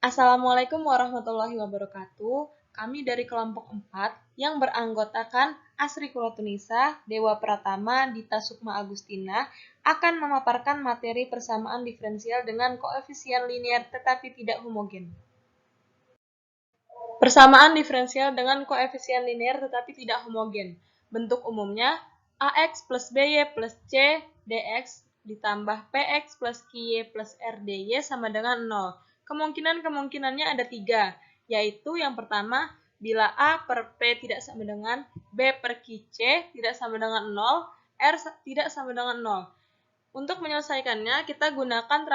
Assalamualaikum warahmatullahi wabarakatuh. Kami dari kelompok 4 yang beranggotakan Asri Kulotunisa, Dewa Pratama, Dita Sukma Agustina akan memaparkan materi persamaan diferensial dengan koefisien linier tetapi tidak homogen. Persamaan diferensial dengan koefisien linier tetapi tidak homogen. Bentuk umumnya AX plus BY plus C dx ditambah PX plus QY plus RDY sama dengan 0. Kemungkinan-kemungkinannya ada 3, yaitu yang pertama, bila A per P tidak sama dengan B per QC tidak sama dengan 0, R tidak sama dengan 0. Untuk menyelesaikannya, kita gunakan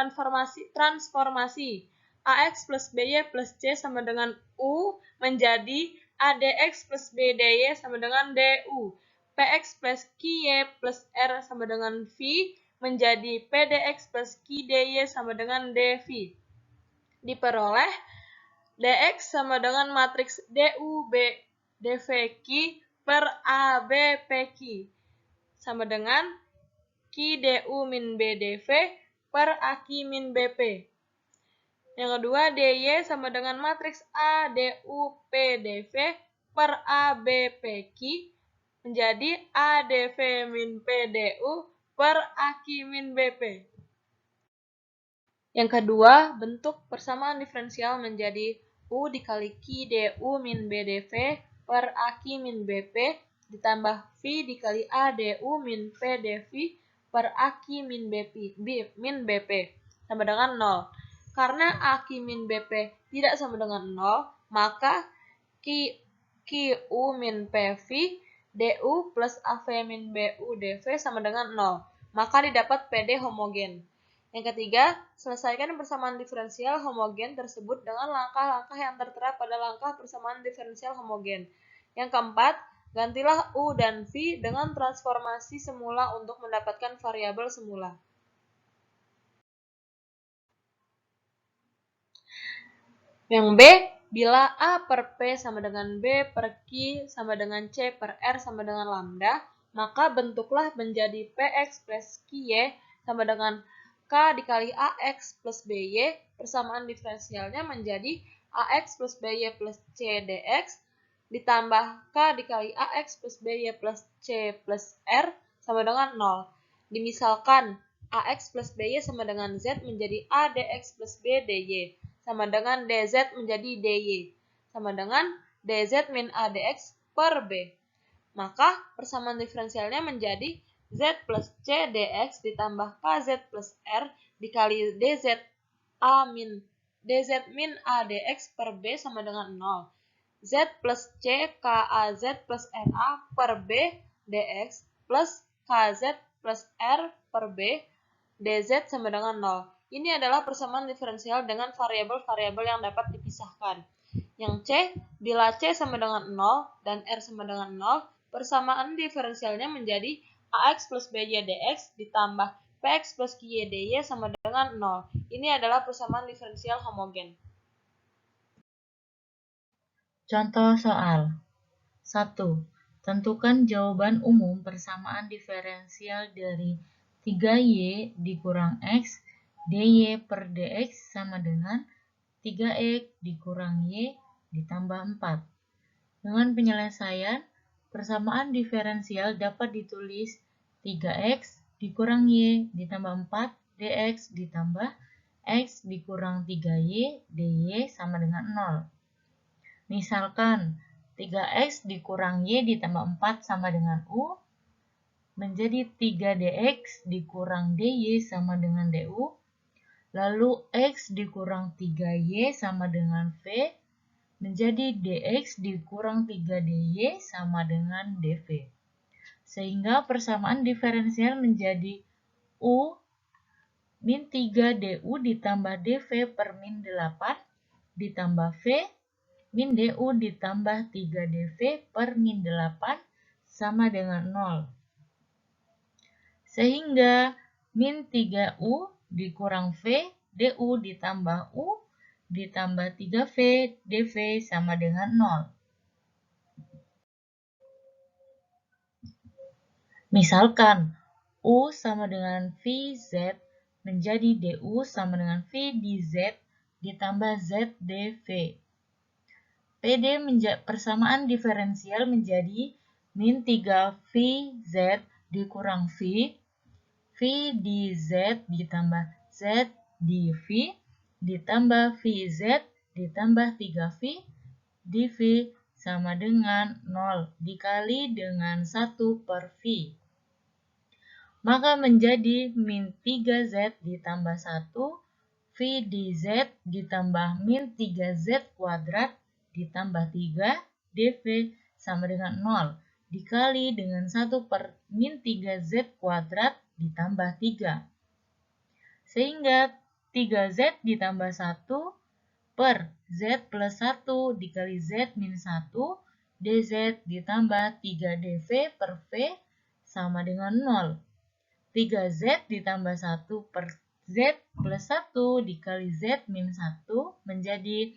transformasi. AX plus BY plus C sama dengan U menjadi ADX plus BDY sama dengan DU. PX plus QY plus R sama dengan V menjadi PDX plus QDY sama dengan DV. Diperoleh DX sama dengan matriks DU B DVQ per AB PQ sama dengan Q DU min B DV per AQ min BP. Yang kedua, DY sama dengan matriks A DU P DV per A B PQ menjadi A DV min P DU per AQ min BP. Yang kedua, bentuk persamaan diferensial menjadi U dikali Q DU min B DV per AQ min BP ditambah V dikali A DU min P DV per AQ min BP sama dengan 0. Karena AQ min BP tidak sama dengan 0, maka QU min PV DU plus AV min BU DV sama dengan 0. Maka didapat PD homogen. Yang ketiga, selesaikan persamaan diferensial homogen tersebut dengan langkah-langkah yang tertera pada langkah persamaan diferensial homogen. Yang keempat, gantilah U dan V dengan transformasi semula untuk mendapatkan variabel semula. Yang B, bila A per P sama dengan B per Q sama dengan C per R sama dengan lambda, maka bentuklah menjadi PX plus QY sama dengan K dikali AX plus BY, persamaan diferensialnya menjadi AX plus BY plus C dx, ditambah K dikali AX plus BY plus C plus R sama dengan 0. Dimisalkan AX plus BY sama dengan Z menjadi A dx plus B dy, sama dengan dz menjadi dy, sama dengan dz min A dx per B. Maka persamaan diferensialnya menjadi Z plus C dx ditambah KZ plus R dikali dz min A dx per B sama dengan 0. Z plus C KAZ plus RA per B dx plus KZ plus R per B dz sama dengan 0. Ini adalah persamaan diferensial dengan variabel-variabel yang dapat dipisahkan. Yang C, bila C sama dengan 0 dan R sama dengan 0, persamaan diferensialnya menjadi AX plus BY dx ditambah PX plus QY dy sama dengan 0. Ini adalah persamaan diferensial homogen. Contoh soal 1. Tentukan jawaban umum persamaan diferensial dari 3y dikurang x dy per dx sama dengan 3x dikurang y ditambah 4. Dengan penyelesaian, persamaan diferensial dapat ditulis 3x dikurang y ditambah 4 dx ditambah x dikurang 3y dy sama dengan 0. Misalkan 3x dikurang y ditambah 4 sama dengan u, menjadi 3dx dikurang dy sama dengan du, lalu x dikurang 3y sama dengan v, menjadi dx dikurang 3dy sama dengan dv. Sehingga persamaan diferensial menjadi u min 3 du ditambah dv per min 8 ditambah v min du ditambah 3dv per min 8 sama dengan 0. Sehingga min 3u dikurang v du ditambah u ditambah 3v dv sama dengan 0. Misalkan u sama dengan vz menjadi du sama dengan v dz ditambah Z dV. PD persamaan diferensial menjadi min 3 VZ dikurang V dZ ditambah Z dV ditambah VZ ditambah 3V dV sama dengan 0 dikali dengan 1 per V. Maka menjadi min 3Z ditambah 1 V dZ ditambah min 3Z kuadrat ditambah 3 dV sama dengan 0 dikali dengan 1 per min 3Z kuadrat ditambah 3. Sehingga 3Z ditambah 1 per Z plus 1 dikali Z min 1 dZ ditambah 3 dV per V sama dengan 0. 3Z ditambah 1 per Z plus 1 dikali Z min 1 menjadi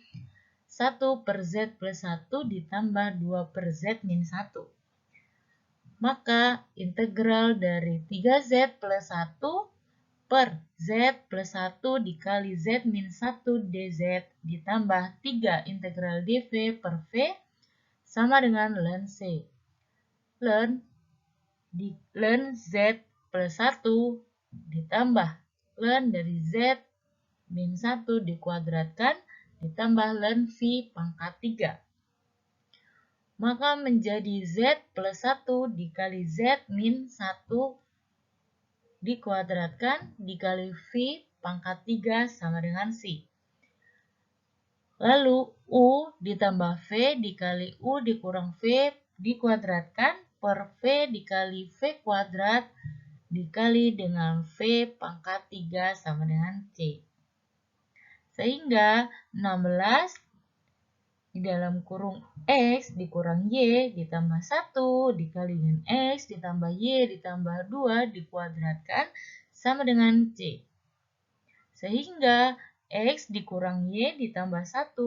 1 per Z plus 1 ditambah 2 per Z min 1. Maka integral dari 3Z plus 1 per Z plus 1 dikali Z min 1 dZ ditambah 3 integral dV per V sama dengan ln C. Ln Z plus 1 ditambah ln dari Z min 1 dikuadratkan ditambah ln V pangkat 3. Maka menjadi Z plus 1 dikali Z min 1 dikuadratkan dikali V pangkat 3 sama dengan C. Lalu U ditambah V dikali U dikurang V dikuadratkan per V dikali V kuadrat dikali dengan V pangkat 3 sama dengan C. Sehingga 16 di dalam kurung X dikurang Y ditambah 1 dikali dengan X ditambah Y ditambah 2 dikuadratkan sama dengan C. Sehingga X dikurang Y ditambah 1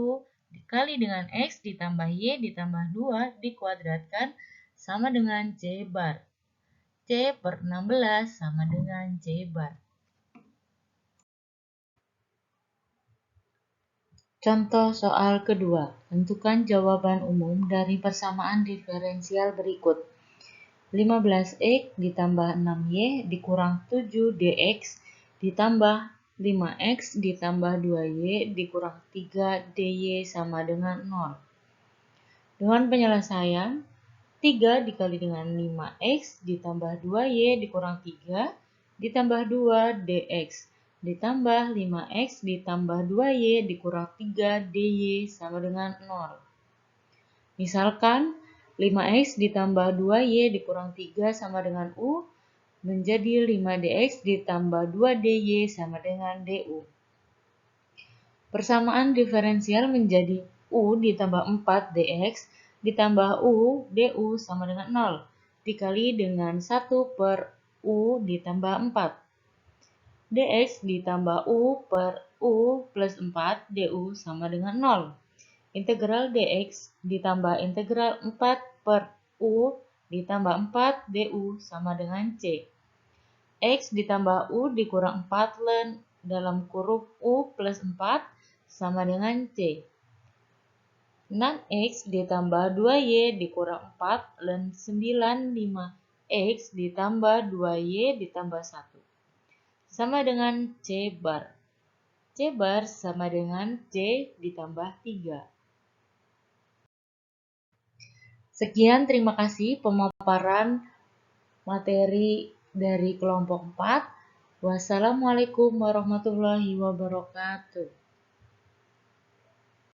dikali dengan X ditambah Y ditambah 2 dikuadratkan sama dengan C bar. C per 16 sama dengan C bar. Contoh soal kedua, tentukan jawaban umum dari persamaan diferensial berikut. 15x ditambah 6y dikurang 7dx ditambah 5x ditambah 2y dikurang 3 dy sama dengan 0. Dengan penyelesaian, 3 dikali dengan 5x ditambah 2y dikurang 3 ditambah 2 dx ditambah 5x ditambah 2y dikurang 3 dy sama dengan 0. Misalkan 5x ditambah 2y dikurang 3 sama dengan u menjadi 5dx ditambah 2 dy sama dengan du. Persamaan diferensial menjadi u ditambah 4 dx ditambah u du sama dengan 0 dikali dengan 1 per u ditambah 4. Dx ditambah u per u plus 4 du sama dengan 0. Integral dx ditambah integral 4 per u ditambah 4 du sama dengan c. X ditambah u dikurang 4 ln dalam kurung u plus 4 sama dengan c. 6x ditambah 2y dikurang 4 ln 9 5x ditambah 2y ditambah 1. Sama dengan C bar. C bar sama dengan C ditambah 3. Sekian, terima kasih pemaparan materi dari kelompok 4. Wassalamualaikum warahmatullahi wabarakatuh.